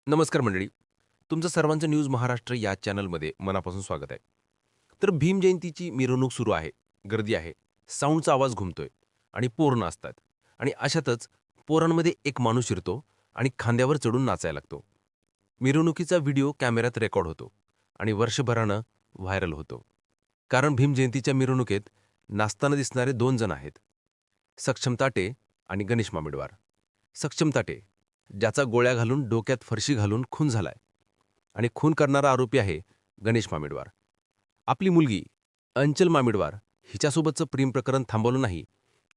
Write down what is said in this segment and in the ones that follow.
नमस्कार मंडळी. तुमचं सर्वांचं न्यूज महाराष्ट्र या चॅनलमध्ये मनापासून स्वागत आहे. तर भीम जयंतीची मिरवणूक सुरू आहे, गर्दी आहे, साऊंडचा आवाज घुमतोय आणि पोरं नाचतात. आणि अशातच पोरांमध्ये एक माणूस शिरतो आणि खांद्यावर चढून नाचायला लागतो. मिरवणुकीचा व्हिडिओ कॅमेऱ्यात रेकॉर्ड होतो आणि वर्षभरानं व्हायरल होतो. कारण भीम जयंतीच्या मिरवणुकीत नाचताना दिसणारे 2 जण आहेत, सक्षम ताटे आणि गणेश मामिडवार. सक्षम ताटे, ज्याचा गोळ्या घालून डोक्यात फरशी घालून खून झालाय, आणि खून करणारा आरोपी आहे गणेश मामिडवार. आपली मुलगी अंचल मामिडवार हिच्यासोबतचं प्रेम प्रकरण थांबवलं नाही,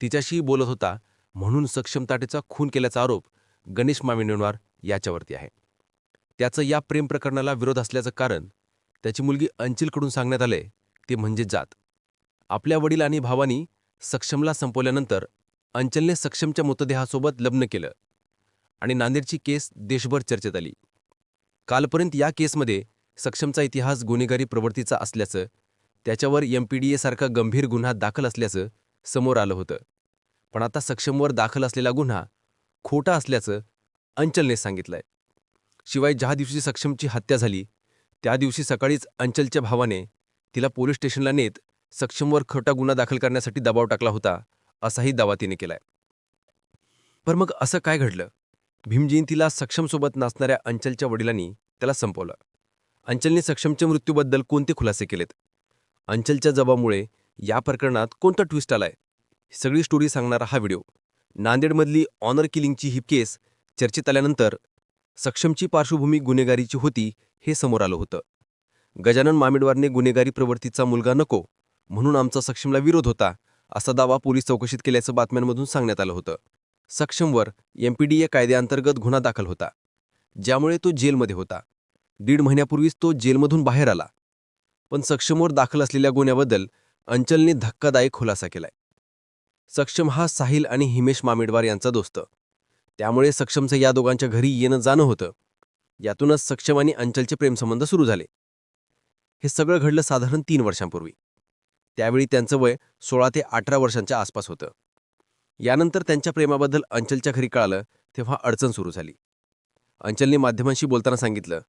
तिच्याशी बोलत होता म्हणून सक्षम ताटेचा खून केल्याचा आरोप गणेश मामिडवार याच्यावरती आहे. त्याचं या प्रेम प्रकरणाला विरोध असल्याचं कारण त्याची मुलगी अंचलकडून सांगण्यात आलंय, ते म्हणजे जात. आपल्या वडील आणि भावानी सक्षमला संपवल्यानंतर अंचलने सक्षमच्या मृतदेहासोबत लग्न केलं आणि नांदेडची केस देशभर चर्चेत आली. कालपर्यंत या केसमध्ये सक्षमचा इतिहास गुन्हेगारी प्रवृत्तीचा असल्याचं, त्याच्यावर MPDA सारखा गंभीर गुन्हा दाखल असल्याचं समोर आलं होतं. पण आता सक्षमवर दाखल असलेला गुन्हा खोटा असल्याचं अंचलने सांगितलंय. शिवाय ज्या दिवशी सक्षमची हत्या झाली त्या दिवशी सकाळीच अंचलच्या भावाने तिला पोलीस स्टेशनला नेत सक्षमवर खोटा गुन्हा दाखल करण्यासाठी दबाव टाकला होता, असाही दावा तिने केलाय. पण मग असं काय घडलं? भीमजयंतीला सक्षमसोबत नाचणाऱ्या अंचलच्या वडिलांनी त्याला संपवलं. अंचलने सक्षमच्या मृत्यूबद्दल कोणते खुलासे केलेत? अंचलच्या जबाबामुळे या प्रकरणात कोणता ट्विस्ट आलाय? ही सगळी स्टोरी सांगणारा हा व्हिडिओ. नांदेडमधली ऑनर किलिंगची ही केस चर्चेत आल्यानंतर सक्षमची पार्श्वभूमी गुन्हेगारीची होती हे समोर आलं होतं. गजानन मामिडवारने गुन्हेगारी प्रवृत्तीचा मुलगा नको म्हणून आमचा सक्षमला विरोध होता, असा दावा पोलीस चौकशीत केल्याचं बातम्यांमधून सांगण्यात आलं होतं. सक्षमवर MPDA कायद्याअंतर्गत गुन्हा दाखल होता, ज्यामुळे तो जेलमध्ये होता. 1.5 महिन्यापूर्वीच तो जेलमधून बाहेर आला. पण सक्षमवर दाखल असलेल्या गुन्ह्याबद्दल अंचलने धक्कादायक खुलासा केलाय. सक्षम हा साहिल आणि हिमेश मामिडवार यांचा दोस्त. त्यामुळे सक्षमचं या दोघांच्या घरी येणं जाणं होतं. यातूनच सक्षम आणि अंचलचे प्रेमसंबंध सुरू झाले. हे सगळं घडलं साधारण 3 वर्षांपूर्वी. त्यावेळी त्यांचं वय 16 ते 18 वर्षांच्या आसपास होतं. यानंतर त्यांच्या प्रेमाबद्दल अंचलच्या घरी कळालं तेव्हा अडचण सुरू झाली. अंचलने माध्यमांशी बोलताना सांगितलं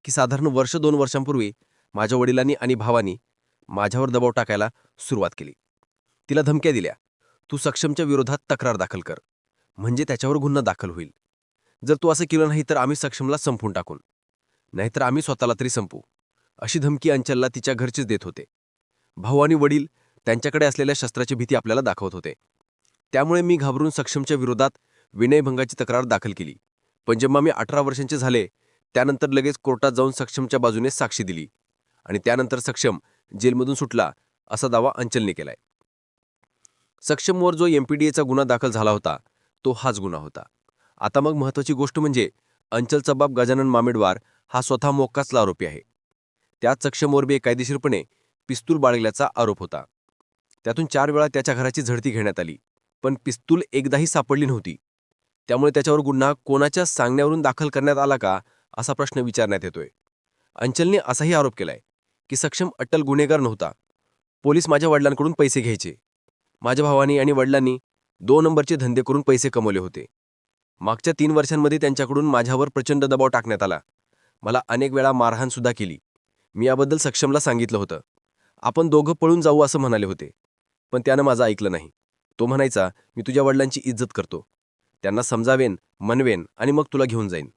की साधारण 1-2 वर्षांपूर्वी माझ्या वडिलांनी आणि भावानी माझ्यावर दबाव टाकायला सुरुवात केली. तिला धमक्या दिल्या, तू सक्षमच्या विरोधात तक्रार दाखल कर, म्हणजे त्याच्यावर गुन्हा दाखल होईल. जर तू असं केलं नाही तर आम्ही सक्षमला संपवून टाकून, नाहीतर आम्ही स्वतःला तरी संपू, अशी धमकी अंचलला तिच्या घरचेच देत होते. भाऊ आणि वडील त्यांच्याकडे असलेल्या शस्त्राची भीती आपल्याला दाखवत होते. त्यामुळे मी घाबरून सक्षमच्या विरोधात विनयभंगाची तक्रार दाखल केली. पण जेव्हा मी 18 वर्षांचे झाले त्यानंतर लगेच कोर्टात जाऊन सक्षमच्या बाजूने साक्षी दिली आणि त्यानंतर सक्षम जेलमधून सुटला, असा दावा अंचलने केलाय. सक्षमवर जो MPDAचा गुन्हा दाखल झाला होता तो हाच गुन्हा होता. आता मग महत्त्वाची गोष्ट म्हणजे अंचलचा बाप गजानन मामिडवार हा स्वतः मोक्काचला आरोपी आहे. त्यात सक्षमवर बेकायदेशीरपणे पिस्तूल बाळगल्याचा आरोप होता. त्यातून 4 वेळा त्याच्या घराची झडती घेण्यात आली, पण पिस्तूल एकदाही सापडली नव्हती. त्यामुळे त्याच्यावर गुन्हा कोणाच्या सांगण्यावरून दाखल करण्यात आला का, असा प्रश्न विचारण्यात येतोय. अंचलने असाही आरोप केलाय की सक्षम अट्टल गुन्हेगार नव्हता. पोलीस माझ्या वडिलांकडून पैसे घ्यायचे. माझ्या भावानी आणि वडिलांनी 2 नंबरचे धंदे करून पैसे कमवले होते. मागच्या 3 वर्षांमध्ये त्यांच्याकडून माझ्यावर प्रचंड दबाव टाकण्यात आला. मला अनेक वेळा मारहाणसुद्धा केली. मी याबद्दल सक्षमला सांगितलं होतं. आपण दोघं पळून जाऊ असं म्हणाले होते, पण त्यानं माझं ऐकलं नाही. तो म्हणायचा, मी तुझ्या वडिलांची इज्जत करतो, त्यांना समजावेन, मनवेन आणि मग तुला घेऊन जाईन.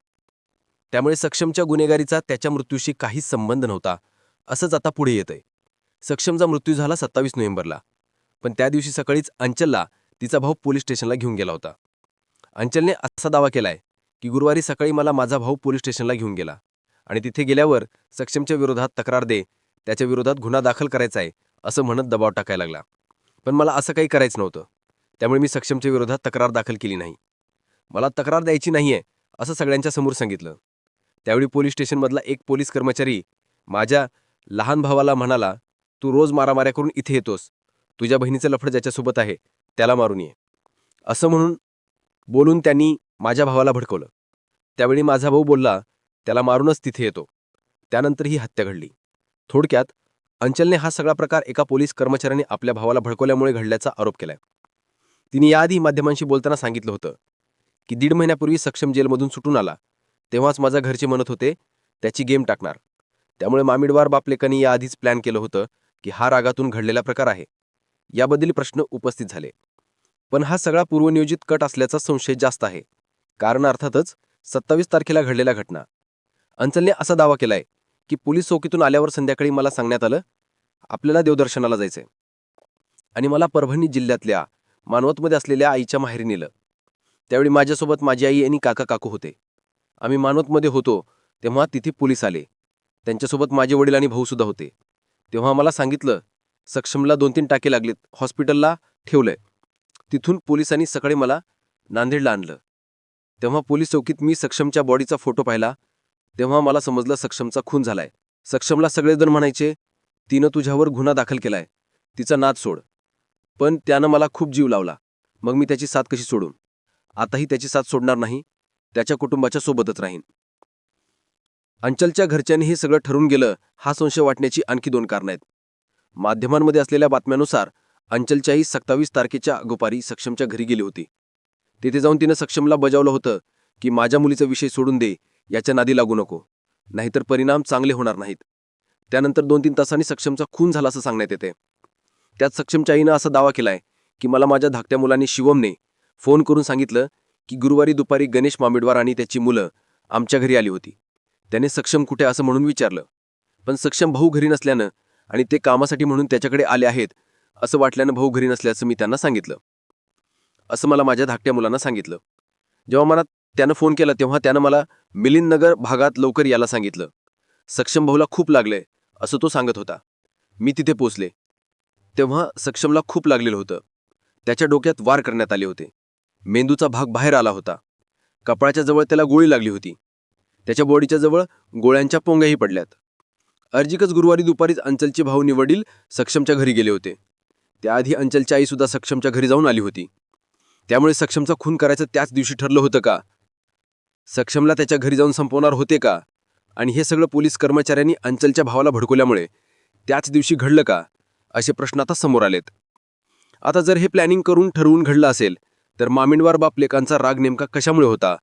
त्यामुळे सक्षमच्या गुन्हेगारीचा त्याच्या मृत्यूशी काहीच संबंध नव्हता, असंच आता पुढे येतंय. सक्षमचा मृत्यू झाला 27 नोव्हेंबरला, पण त्या दिवशी सकाळीच अंचलला तिचा भाऊ पोलीस स्टेशनला घेऊन गेला होता. अंचलने असा दावा केलाय की गुरुवारी सकाळी मला माझा भाऊ पोलीस स्टेशनला घेऊन गेला आणि तिथे गेल्यावर सक्षमच्या विरोधात तक्रार दे, त्याच्या विरोधात गुन्हा दाखल करायचा आहे, असं म्हणत दबाव टाकायला लागला. पण मला असं काही करायचं नव्हतं. त्यामुळे मी सक्षमच्या विरोधात तक्रार दाखल केली नाही. मला तक्रार द्यायची नाहीये, असं सगळ्यांच्या समोर सांगितलं. त्यावेळी पोलीस स्टेशनमधला एक पोलीस कर्मचारी माझ्या लहान भावाला म्हणाला, तू रोज मारामाऱ्या करून इथे येतोस, तुझ्या बहिणीचं लफडं ज्याच्यासोबत आहे त्याला मारून ये, असं म्हणून बोलून त्यांनी माझ्या भावाला भडकवलं. त्यावेळी माझा भाऊ बोलला, त्याला मारूनच तिथे येतो. त्यानंतर ही हत्या घडली. थोडक्यात अंचलने हा सगळा प्रकार एका पोलीस कर्मचाऱ्याने आपल्या भावाला भडकवल्यामुळे घडल्याचा आरोप केलाय. तिने याआधी माध्यमांशी बोलताना सांगितलं होतं की 1.5 महिन्यापूर्वी सक्षम जेलमधून सुटून आला, तेव्हाच माझ्या घरचे म्हणत होते त्याची गेम टाकणार. त्यामुळे मामिडवार बापलेकांनी याआधीच प्लॅन केलं होतं की हा रागातून घडलेला प्रकार आहे. याबद्दल प्रश्न उपस्थित झाले. पण हा सगळा पूर्वनियोजित कट असल्याचा संशय जास्त आहे. कारण अर्थातच 27 तारखेला घडलेल्या घटना. अंचलने असा दावा केलाय की पोलीस चौकीतून आल्यावर संध्याकाळी मला सांगण्यात आलं आपल्याला देवदर्शनाला जायचंय आणि मला परभणी जिल्ह्यातल्या मानवतमध्ये असलेल्या आईच्या माहेरी नेलं. त्यावेळी माझ्यासोबत माझी आई आणि काका काकू होते. आम्ही मानवतमध्ये होतो तेव्हा तिथे पोलीस आले. त्यांच्यासोबत माझे वडील आणि भाऊ सुद्धा होते. तेव्हा मला सांगितलं सक्षमला 2-3 टाके लागलेत, हॉस्पिटलला ठेवलंय. तिथून पोलिसांनी सकाळी मला नांदेडला आणलं. तेव्हा पोलीस चौकीत मी सक्षमच्या बॉडीचा फोटो पाहिला. तेव्हा मला समजलं सक्षमचा खून झालाय. सक्षमला सगळेजण म्हणायचे तिनं तुझ्यावर गुन्हा दाखल केलाय, तिचा नाद सोड. पण त्यानं मला खूप जीव लावला. मग मी त्याची साथ कशी सोडून? आताही त्याची साथ सोडणार नाही, त्याच्या कुटुंबाच्या सोबतच राहीन. अंचलच्या घरच्यांनी हे सगळं ठरून गेलं हा संशय वाटण्याची आणखी 2 कारणं आहेत. माध्यमांमध्ये असलेल्या बातम्यानुसार अंचलची आई 27 तारखेच्या अगोपारी सक्षमच्या घरी गेली होती. तिथे जाऊन तिनं सक्षमला बजावलं होतं की माझ्या मुलीचा विषय सोडून दे, याच्या नादी लागू नको, नाहीतर परिणाम चांगले होणार नाहीत. त्यानंतर 2-3 तासांनी सक्षमचा खून झाला असं सांगण्यात येते. त्यात सक्षमच्या आईनं असा दावा केलाय की मला माझ्या धाकट्या मुलाने शिवमने फोन करून सांगितलं की गुरुवारी दुपारी गणेश मामिडवार आणि त्याची मुलं आमच्या घरी आली होती. त्याने सक्षम कुठे असं म्हणून विचारलं. पण सक्षम भाऊ घरी नसल्यानं आणि ते कामासाठी म्हणून त्याच्याकडे आले आहेत असं वाटल्यानं भाऊ घरी नसल्याचं मी त्यांना सांगितलं, असं मला माझ्या धाकट्या मुलांना सांगितलं. जेव्हा मला त्यानं फोन केला तेव्हा त्यानं मला मिलिंदनगर भागात लवकर यायला सांगितलं. सक्षम भाऊला खूप लागलंय असं तो सांगत होता. मी तिथे पोचले तेव्हा सक्षमला खूप लागलेलं होतं. त्याच्या डोक्यात वार करण्यात आले होते. मेंदूचा भाग बाहेर आला होता. कपाळाच्या जवळ त्याला गोळी लागली होती. त्याच्या बॉडीच्या जवळ गोळ्यांच्या पोंग्याही पडल्यात. अर्जिकच गुरुवारी दुपारीच अंचलचे भाऊनी वडील सक्षमच्या घरी गेले होते. त्याआधी अंचलची आई सुद्धा सक्षमच्या घरी जाऊन आली होती. त्यामुळे सक्षमचा खून करायचं त्याच दिवशी ठरलं होतं का? सक्षमला त्याच्या घरी जाऊन संपवणार होते का? आणि हे सगळं पोलीस कर्मचाऱ्यांनी अंचलच्या भावाला भडकवल्यामुळे त्याच दिवशी घडलं का? असे प्रश्न आता समोर आलेत. आता जर हे प्लॅनिंग करून ठरवून घडलं असेल तर मामिडवार बापलेकांचा राग नेमका कशामुळे होता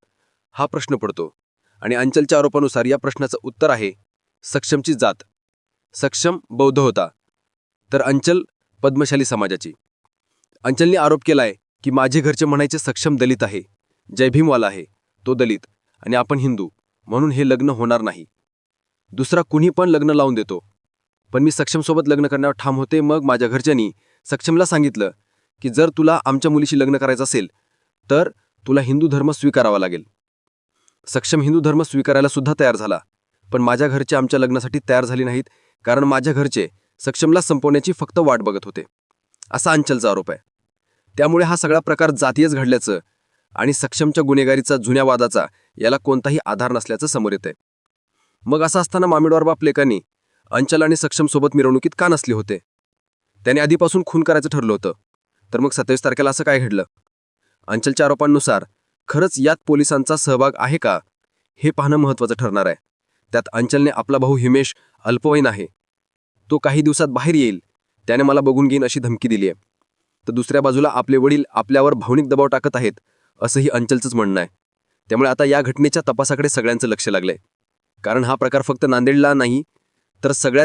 हा प्रश्न पडतो. आणि अंचलच्या आरोपानुसार या प्रश्नाचं उत्तर आहे सक्षमची जात. सक्षम बौद्ध होता तर अंचल पद्मशाली समाजाची. अंचलने आरोप केलाय की माझे घरचे म्हणायचे सक्षम दलित आहे, जयभीमवाला आहे, तो दलित आणि आपण हिंदू, म्हणून हे लग्न होणार नाही. दुसरा कुणी पण लग्न लावून देतो, पण मी सक्षमसोबत लग्न करण्यावर ठाम होते. मग माझ्या घरच्यांनी सक्षमला सांगितलं की जर तुला आमच्या मुलीशी लग्न करायचं असेल तर तुला हिंदू धर्म स्वीकारावा लागेल. सक्षम हिंदू धर्म स्वीकारायला सुद्धा तयार झाला. पण माझ्या घरचे आमच्या लग्नासाठी तयार झाले नाहीत, कारण माझ्या घरचे सक्षमला संपवण्याची फक्त वाट बघत होते, असा अंचलचा आरोप आहे. त्यामुळे हा सगळा प्रकार जातीयच घडल्याचं आणि सक्षमच्या गुन्हेगारीचा जुन्या वादाचा याला कोणताही आधार नसल्याचं समोर येतंय. मग असं असताना मामिडवार बापलेकांनी अंचल आणि सक्षमसोबत मिरवणुकीत का नसले होते? त्याने आधीपासून खून करायचं ठरलं होतं. तर मग 27 तारखेला असं काय घडलं? अंचलच्या आरोपांनुसार खरंच यात पोलिसांचा सहभाग आहे का हे पाहणं महत्त्वाचं ठरणार आहे. त्यात अंचलने आपला भाऊ हिमेश अल्पवयीन आहे, तो काही दिवसात बाहेर येईल, त्याने मला बघून घेईन अशी धमकी दिली आहे. तर दुसऱ्या बाजूला आपले वडील आपल्यावर भावनिक दबाव टाकत आहेत असंही अंचलचंच म्हणणं आहे. त्यामुळे आता या घटनेच्या तपासाकडे सगळ्यांचं लक्ष लागलंय. कारण हा प्रकार फक्त नांदेडला नाही तर सगळ्या